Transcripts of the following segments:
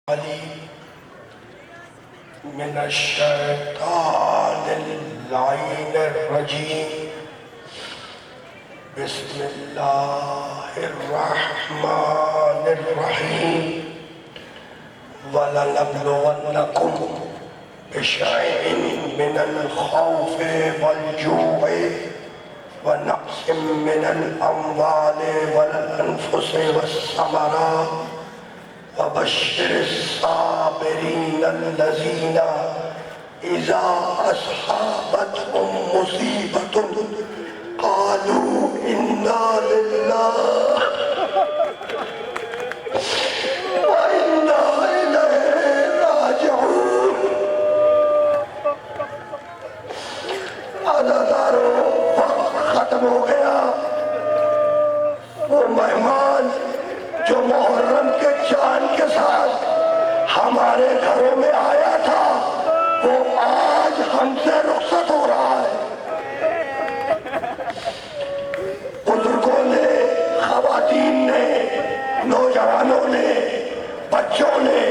علي من الشيطان اللعين الرجيم. بسم الله الرحمن الرحيم. ولنبلونكم بشيء من الخوف والجوع ونقص من الأموال والأنفس والثمرات وبشر الصابرين الذين إذا أصابتهم مصيبة قالوا إنا لله وإنا إليه راجعون. عزادارو وقت ختم ہو گیا. وہ مہمان جو محرم کے چاند کے ساتھ ہمارے گھروں میں آیا تھا وہ آج ہم سے رخصت ہو رہا ہے. بزرگوں نے، خواتین نے، نوجوانوں نے، بچوں نے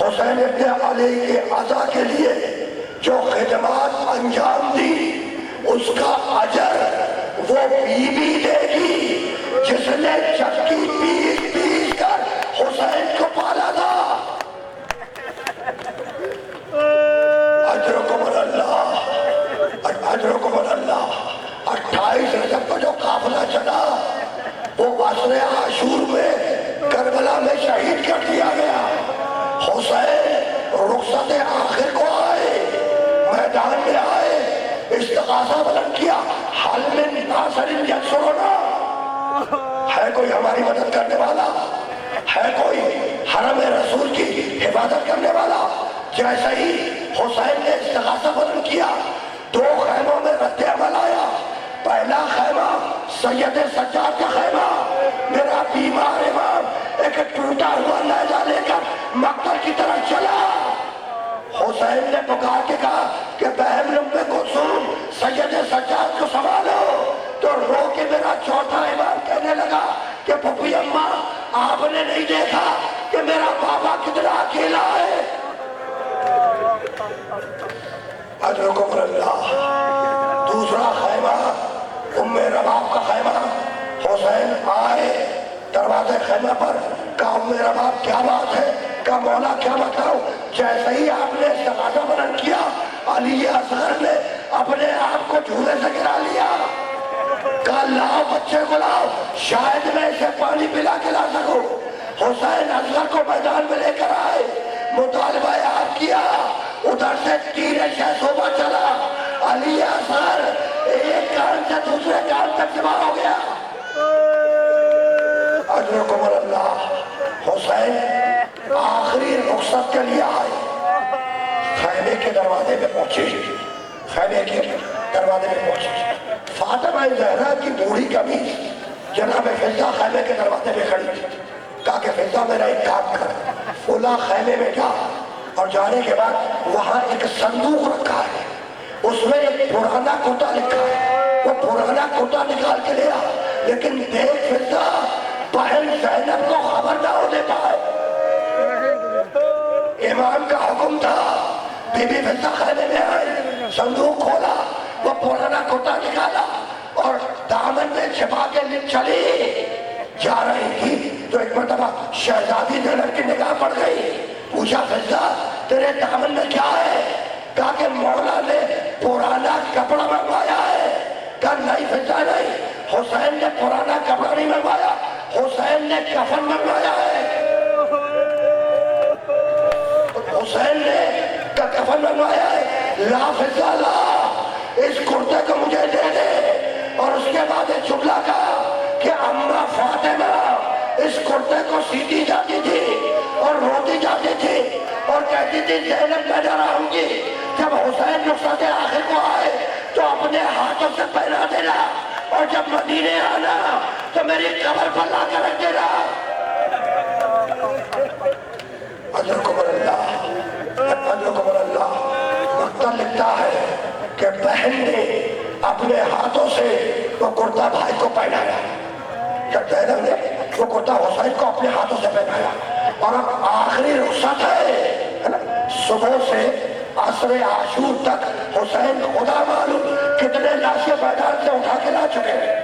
حسین ابن علی کے عزا کے لیے جو خدمات انجام دی اس کا اجر وہ بیوی دے گی جس نے چکی پیس پیس کر حسین کو پالا تھا. اجرکم اللہ، اجرکم اللہ. 28 رجب کو جو قافلہ چلا وہ عصر عاشور میں کربلا میں شہید کر دیا گیا. حسین رخصت آخر کو آئے، میدان میں آئے، استغاثہ بلند کیا. حل من ناصر ینصرنا، ہے کوئی ہماری مدد کرنے والا؟ ہے کوئی حرم رسول کی حفاظت کرنے والا؟ جیسے ہی حسین نے استغاثہ بلند کیا 2 خیموں میں رد عمل آیا. پہلا خیمہ سید سجاد کا خیمہ، میرا بیمار امام ایک ٹوٹا ہوا نیزہ لے کر مقتل کی طرف چلا. حسین نے پکار کے کہا کہ بہن ام کلثوم سید سجاد کو سنبھالو، تو رو کے میرا چوتھا امام کہنے لگا کہ پھپھی اماں آپ نے نہیں دیکھا کہ میرا بابا کتنا اکیلا ہے. اجرکم اللہ. دوسرا خیمہ ام رباب کا خیمہ. حسین آئے دروازے خیمہ پر، کہا ام رباب کیا بات ہے؟ کہا مولا کیا بتاؤ؟ جیسے ہی آپ نے استغاثہ بلند کیا علی اصغر نے اپنے آپ کو جھولے سے گرا لیا. کہا لاؤ بچے کو لاؤ، شاید میں اسے پانی پلا کے لا سکوں. حسین اصغر کو میدان میں لے کر آئے، مطالبہ آپ کیا. ادھر سے تیر شہصوبہ چلا. علی اصغر ایک کان سے دوسرے کان تک جمع ہو گیا. اجرکم اللہ. حسین آخری رخصت کے لیے آئے، خیمے کے دروازے پہ پہنچے. خیمے کے دروازے پہ پہنچے. فاطمہ زہرا کی بوڑھی قمیص جناب فضہ خیمے کے دروازے پہ کھڑی تھی. کہا کہ فضہ میرا ایک کام کر، فلاں خیمے میں جا اور جانے کے بعد وہاں ایک صندوق رکھا ہے، اس میں ایک پرانا کرتا لکھا ہے، وہ پرانا کرتا نکال کے لیا. لیکن دیکھ فضہ بہن زینب کو خبر نہ ہونے پائے. امام کا حکم تھا. بی بی فضہ خیمے میں آئی، صندوق کھولا، وہ پرانا کرتا نکالا اور دامن میں چھپا کے چلی جا رہی تھی تو ایک مرتبہ شہزادی زینب کی نگاہ پڑ گئی. پوچھا فضہ تیرے دامن میں کیا ہے؟ کہا کہ مولا نے پرانا کپڑا منگوایا ہے. کہا نہیں فضہ نہیں، حسین نے پرانا کپڑا نہیں منگوایا، حسین نے کفن منگوایا ہے. حسین نے کفن منگوایا ہے. لا فضہ لا، اس کرتے کو مجھے دے دے. اور اس کے بعد ایک جملہ کہا کہ اماں فاطمہ اس کرتے کو سیدھی جاتی تھی اور روتی جاتی تھی اور کہتی تھی زینب میں نہ رہوں گی. جب حسین رخصت آخر کو آئے تو اپنے ہاتھوں سے پہنا دینا اور جب مدینے آنا تو میری قبر پر لا کر رکھ دینا. اجرکم اللہ، اجرکم اللہ. مقتل لکھتا ہے کہ بہن نے اپنے ہاتھوں سے وہ کرتا بھائی کو پہنایا. جب زینب نے وہ کرتا حسین کو اپنے ہاتھوں سے پہنایا اور اب آخری رخصت ہے نا؟ صبح سے عصر عاشور تک حسین خدا معلوم کتنے لاشیں میدان سے اٹھا کے لا چکے ہیں۔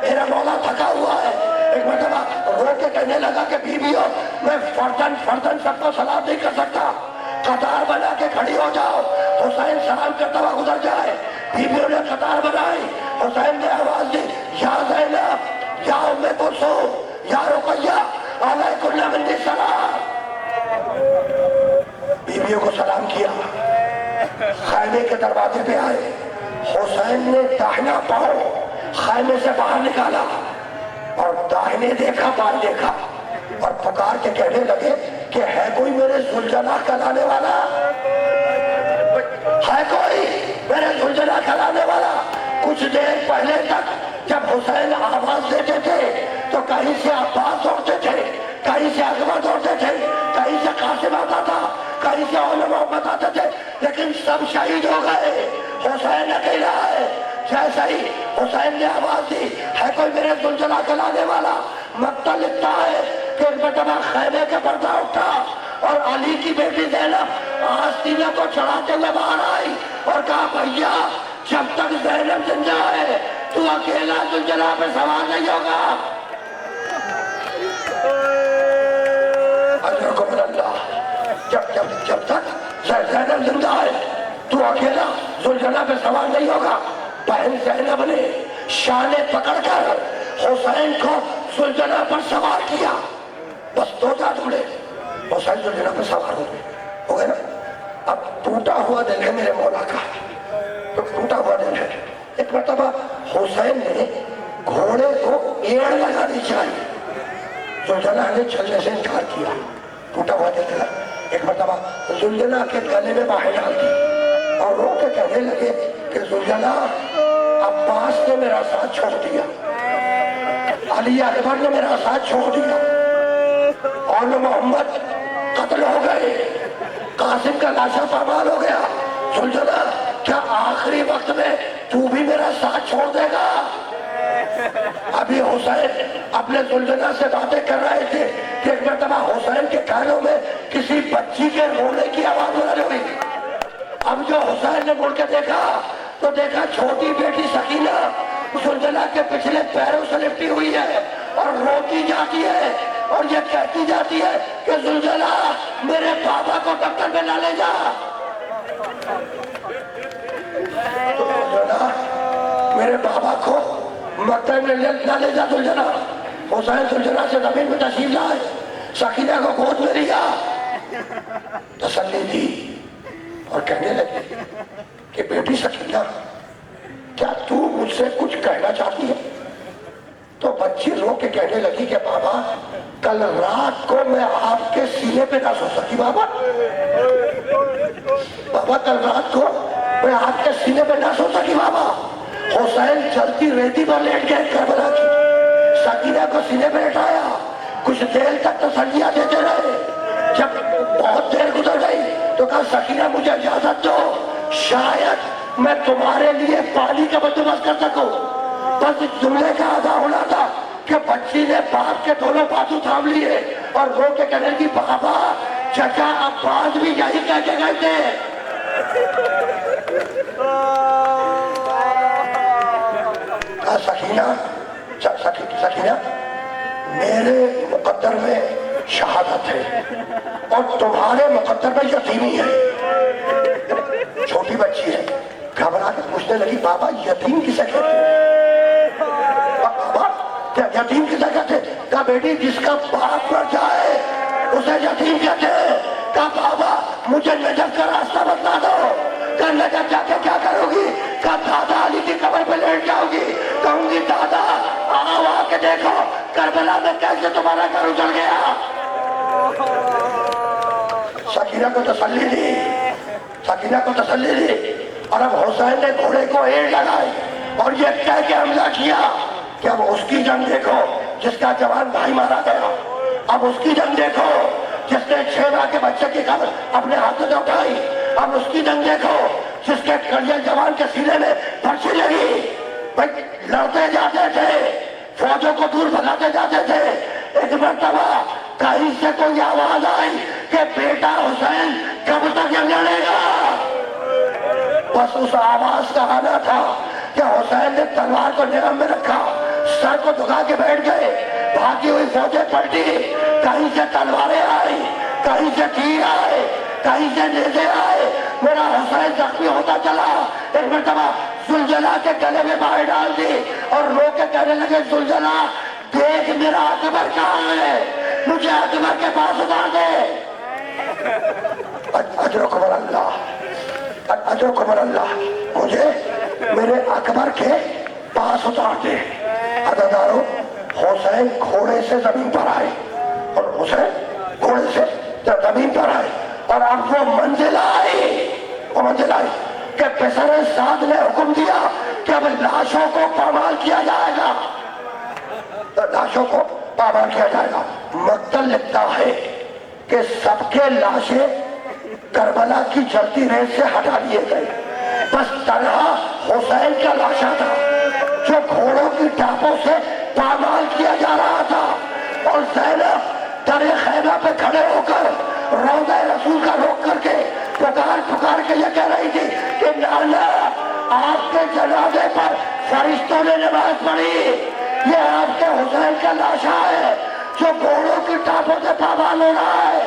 میرا مولا تھکا ہوا ہے۔ ایک مرتبہ رو کے کہنے لگا کہ بیویوں میں فردن سب کو سلام نہیں کر سکتا، قطار بنا کے کھڑی ہو جاؤ، حسین سلام کرتا ہوا گزر جائے۔ بیویوں نے قطار بنائی، حسین نے آواز دی یا زینب یا ام کلثوم یا رقیہ علیکم منی سلام۔ بیویوں کو سلام کیا، خیمے کے دروازے پہ آئے، حسین نے داہنا پاؤں خیمے سے باہر نکالا اور داہنے دیکھا بائیں دیکھا اور پکار کے کہنے لگے کہ ہے کوئی میرے ذوالجلالہ کا لانے والا، ہے کوئی میرے ذوالجلالہ کا لانے والا۔ کچھ دیر پہلے تک جب حسین آواز دیتے تھے تو کہیں سے عباس دوڑتے تھے، کہیں سے عظمت دوڑتے تھے، کہیں سے قاسم آتا تھا، کہیں سے علماء بتاتے تھے، لیکن سب شہید ہو گئے، حسین اکیلا ہے۔ جیسا ہی حسین نے آواز دی ہے کوئی میرے ذوالجلالہ کا لانے والا، مقتل لکھتا ہے کہ ایک مرتبہ خیمے کے پردہ اٹھا اور علی کی بیٹی زینب آستینے کو چڑھاتے ہوئے باہر آئی اور کہا بھیا جب تک زینب زندہ ہے تو اکیلا ذوالجلالہ پہ سوار نہیں ہوگا۔ اجرکم اللہ، جب تک زینب زندہ ہے تو اکیلا ذوالجلالہ پہ سوار نہیں ہوگا۔ بہن زینب نے شانے پکڑ کر حسین کو ذوالجلالہ پر سوار کیا، بس دو جا جملے حسین ذوالجلالہ پر سوار ہو گئے نا۔ اب ٹوٹا ہوا دل ہے میرے مولا کا، ٹوٹا ہوا دل ہے۔ ایک مرتبہ حسین نے گھوڑے کو ایڑ لگانی چاہیے، ذوالجلالہ نے چلنے سے انکار کیا، ٹوٹا ہوا دل ہے۔ ایک مرتبہ ذوالجلالہ کے گلے میں باہیں ڈال دی اور رو کے کہنے لگے کہ ذوالجلالہ عباس نے میرا ساتھ چھوڑ دیا، علی اکبر نے میرا ساتھ چھوڑ دیا، اور محمد قتل ہو گئے، قاسم کا لاشا پامال ہو گیا، ذوالجلالہ کیا آخری وقت میں تو بھی میرا ساتھ چھوڑ دے گا؟ ابھی حسین اپنے ذوالجلالہ سے باتیں کر رہے تھے کہ ایک مرتبہ حسین کے کانوں میں کسی بچی کے رونے کی آواز بلند ہوئی۔ اب جو حسین نے مڑ کے دیکھا تو دیکھا چھوٹی بیٹی سکینہ ذوالجلالہ کے پچھلے پیروں سے لپٹی ہوئی ہے اور روتی جاتی ہے اور یہ کہتی جاتی ہے کہ ذوالجلالہ میرے بابا کو ڈاکٹر میں نہ لے جا۔ میرے بابا کو مکتب میں نہ لے جا ذوالجلالہ۔ حسین ذوالجلالہ سے زمین میں تشریف لائے، سکینہ کو گود میں لیا، تسلی دی اور کہنے لگے کہ بیٹی سکینہ کیا تو مجھ سے کچھ کہنا چاہتی ہے؟ تو بچی رو کے کہنے لگی کہ بابا کل رات کو میں آپ کے سینے پہ نہ سو سکی، بابا کل رات کو میں آپ کے سینے پہ نہ سو سکی بابا۔ حسین چلتی ریتی پر لیٹ گئے کربلا کی، سکینہ کو سینے پہ لٹایا، کچھ دیر تک تسلیاں دیتے رہے۔ جب بہت دیر گزر گئی تو کہا سکینہ مجھے اجازت دو، شاید میں تمہارے لیے پانی کا بندوبست کر سکوں۔ بس جملے کا آدھا ہونا تھا کہ بچی نے باپ کے دونوں بازو تھام لیے اور رو کے کہنے لگی بابا چچا عباس بھی یہی کہہ کے گئے تھے۔ سکینہ میرے مقدر میں شہادت ہے اور تمہارے مقدر میں یتیمی ہے۔ چھوٹی بچی ہے، گھبرا کے پوچھنے لگی بابا یتیم کسے کہتے ہیں؟ بابا یتیم کسے کہتے ہیں؟ کہا بیٹی جس کا باپ مر جائے اسے یتیم کہتے ہیں۔ کہا بابا مجھے نجف کا راستہ بتلا دو۔ کہا نجف جا کے کیا کرو گی؟ کہا دادا علی کی قبر پہ لیٹ جاؤ گی، کہوں گی دادا آؤ آ کے دیکھو کربلا میں کیسے تمہارا گھر اجڑ گیا۔ سکینہ کو تسلی دی، سکینہ کو تسلی دی، اور اب حسین نے گھوڑے کو ایڑ لگائی اور یہ کہہ کے حملہ کیا کہ اب اس کی جنگ دیکھو جس کا جوان بھائی مارا گیا، اب اس کی جنگ دیکھو جس نے 6 ماہ کے بچے کی قبر اپنے ہاتھوں سے اٹھائی، اب اس کی جنگ دیکھو جس کے کڑیے جوان کے سینے میں پرچی لگی۔ بھائی لڑتے جاتے تھے، فوجوں کو دور بھگاتے جاتے تھے، ایک مرتبہ کہیں سے سے کوئی آواز آئی کہ بیٹا حسین کب تک جنگ لڑے گا؟ بس اس آواز کا آنا تھا کہ حسین نے تلوار کو نگم میں رکھا، سر کو جھکا کے بیٹھ گئے، بھاگی ہوئی فوجیں پلٹی، کہیں سے تلواریں آئی، کہیں سے تیر آئے، کہیں سے نیزے آئے، میرا حسین زخمی ہوتا چلا۔ ایک مرتبہ زلجلہ کے گلے میں باہر ڈال دی اور رو کے کہنے لگے زلجلہ دیکھ میرا اکبر کہاں ہے، مجھے اکبر کے پاس اتار دے۔ اجرکم اللہ، اجرکم اللہ، مجھے میرے اکبر کے پاس اتار دے۔ عزیزانو، حسین گھوڑے سے زمین پر آئے اور حسین گھوڑے سے زمین پر آئے اور اب وہ منزل آئی کہ پسر سعد نے حکم دیا کہ اب لاشوں کو پامال کیا جائے گا، لاشوں کو پامال کیا جائے گا۔ مقتل لکھتا ہے کہ سب کے لاشیں کربلا کی جلتی ریت سے ہٹا دیے گئے، بس تنہا حسین کا لاشا تھا جو گھوڑوں کی ٹاپوں سے پامال کیا جا رہا تھا، اور زینب در خیمہ پہ کھڑے ہو کر روضہ رسول کا روک کر کے پکار کے یہ کہہ رہی تھی کہ نانا آپ کے جنازے پر فرشتوں نے نماز پڑھی، یہ آپ کے حسین کا لاشا ہے جو گھوڑوں کی ٹاپوں سے پامال ہو رہا ہے۔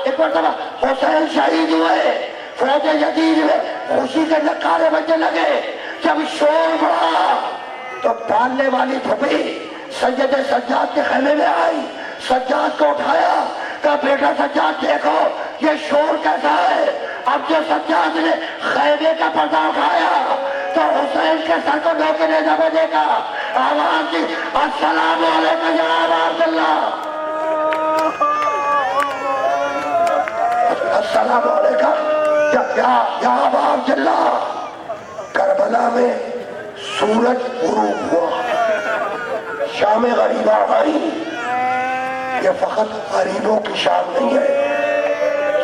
ایک مرتبہ حسین شہید ہوئے، فوج یزید میں خوشی کے نعرے بجنے لگے۔ جب شور بڑھا تو پالنے والی پھوپھی سید سجاد کے خیمے میں آئی، سجاد کو اٹھایا، کہا بیٹا سجاد دیکھو یہ شور کیسا ہے۔ اب جو سجاد نے خیمے کا پردہ اٹھایا تو حسین کے سر کو ڈھو کے نیزہ میں دیکھا، آواز دی السلام علیکم جناب عبداللہ، السلام علیکم یا ابا عبداللہ۔ کربلا میں سورج غروب ہوا، شام غریبہ آئی۔ یہ فقط غریبوں کی شام نہیں ہے،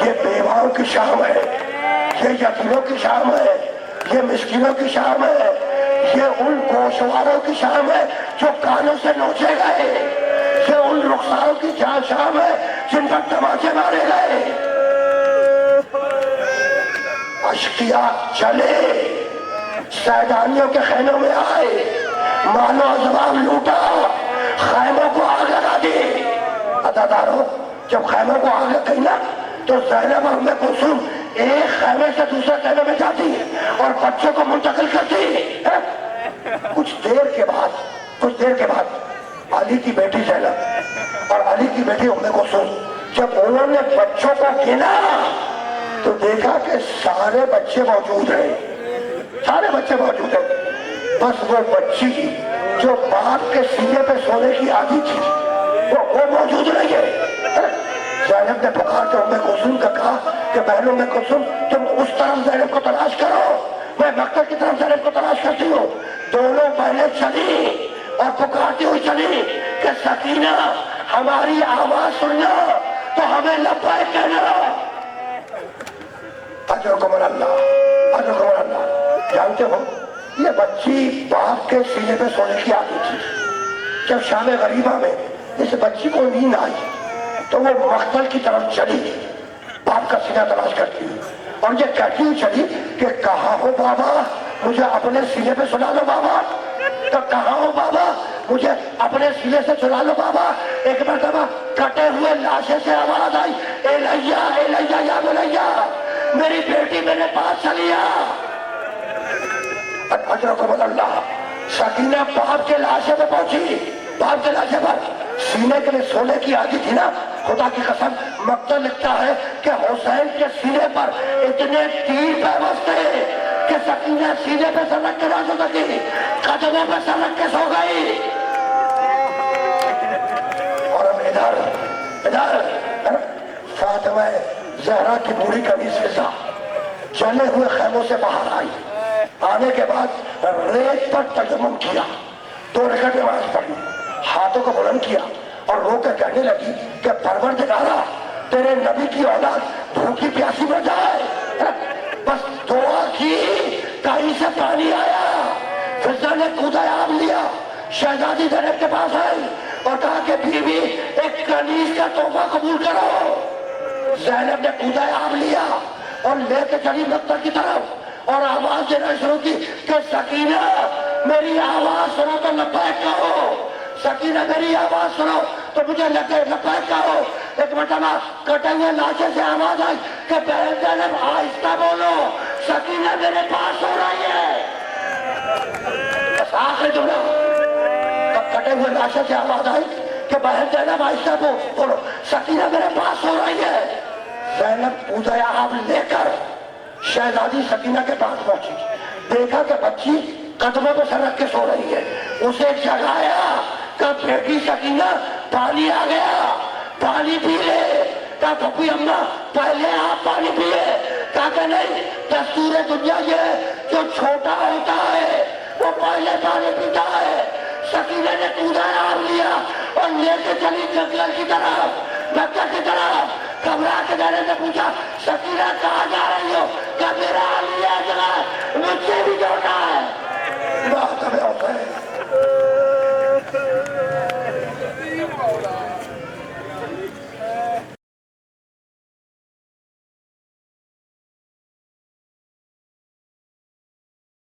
یہ بیواؤں کی شام ہے، یہ یتیموں کی شام ہے، یہ مسکینوں کی شام ہے، یہ ان گوشواروں کی شام ہے جو کانوں سے نوچے گئے، یہ ان رخساروں کی شام ہے جن پر تماچے مارے گئے۔ اشقیاء چلے، سیدانیوں کے خیموں میں آئے، مال و ازباب لوٹا، خیموں کو آگ لگا دی۔ عزیزانو، جب خیموں کو آگ لگ گئی نا تو زینب اور ام کلثوم ایک خیمے سے دوسرے خیمے میں جاتی اور بچوں کو منتقل کرتی۔ کچھ دیر کے بعد علی کی بیٹی زینب اور علی کی بیٹی ام کلثوم جب انہوں نے بچوں کو گنا تو دیکھا کہ سارے بچے موجود ہیں، سارے بچے موجود ہیں، بس وہ بچی جو باپ کے سینے پہ سونے کی عادی تھی وہ موجود نہیں ہے۔ زینب نے پکار کے ام کلثوم کا کہا کہ بہنوں ام کلثوم تم اس طرف زینب کو تلاش کرو، میں مقتل کی طرف زینب کو تلاش کرتی ہوں۔ دونوں بہنیں چلی اور پکارتی ہوئی چلی کہ سکینہ ہماری آواز سننا تو ہمیں لبیک کہنا۔ اجرکم اللہ، اجرکم اللہ۔ جانتے ہو یہ بچی باپ کے سینے پہ سونے کی عادت تھی۔ جب شام غریبہ میں اس بچی کو نیند آئی تو وہ مقتل کی طرف چلی، باپ کا سینہ تلاش کرتی ہوئی، اور یہ کہتی ہوئی چلی کہ کہاں ہو بابا، مجھے اپنے سینے پہ سلا لو بابا، تو کہاں ہو بابا، مجھے اپنے سینے سے سلا لو بابا۔ ایک مرتبہ کٹے ہوئے لاشے سے آواز آئی، الیہ الیہ یا بلیہ، میری بیٹی میرے پاس چلی آ۔ اجرکم اللہ۔ سکینہ باپ کے لاشے پہ پہنچی، باپ کے لاشے پر سینے کے لیے سونے کی عادی تھی نا، خدا کی قسم مقتل لکھتا ہے کہ حسین کے سینے پر اتنے تیر پیوست تھے کہ سکینہ سینے پہ سر رکھ کے نہ سو سکی، قدموں پہ سر رکھ کے سو گئی۔ اور ہم ادھر فاطمہ زہرا کی بوڑھی قمیص فضا جلے ہوئے خیموں سے باہر آئی، آنے کے بعد ریت پر تیمم کیا، 2 رکعت نماز پڑھی، ہاتھوں کو بلند کیا اور رو کے کہنے لگی کہ پروردگارا تیرے نبی کی اولاد بھوکی پیاسی میں جائے۔ بس دعا کی، کہیں سے پانی آیا، فضا نے قدایاب لیا، شہزادی زینب کے پاس آئی اور کہا کہ بیوی ایک کنیز کا تحفہ قبول کرو۔ زینب نے کودہ آب لیا اور لے کے چلی مکتب کی طرف اور آواز دینا شروع کی کہ سکینہ میری آواز سنو تو لبیک کہو، سکینہ میری آواز سنو تو مجھے لبیک کہو۔ ایک مرتبہ کٹے ہوئے لاشے سے آواز آئی کہ بہن زینب آہستہ بولو، سکینہ میرے پاس ہو رہی ہے۔ بس آخری جملہ، تب کٹے ہوئے لاشے سے آواز آئی کہ بہن زینب آہستہ بولو، سکینہ میرے پاس ہو رہی ہے۔ زینب پوجا آب لے کر شہزادی سکینہ کے پاس پہنچی، دیکھا کہ بچی قدموں پہ سر رکھ کے سو رہی ہے، اسے جگایا کہ بیٹی سکینہ پانی آ گیا، پانی پی لے۔ کہا پھپھی اماں پہلے آپ پانی پیے، کہا کہ نہیں دستور دنیا یہ ہے جو چھوٹا ہوتا ہے وہ پہلے پانی پیتا ہے۔ سکینہ نے کودہ آب لیا اور لے کے چلی جنگل کی طرف، مکہ کی طرف۔ گھبرا کے زینب نے پوچھا سکینہ کہاں جا رہی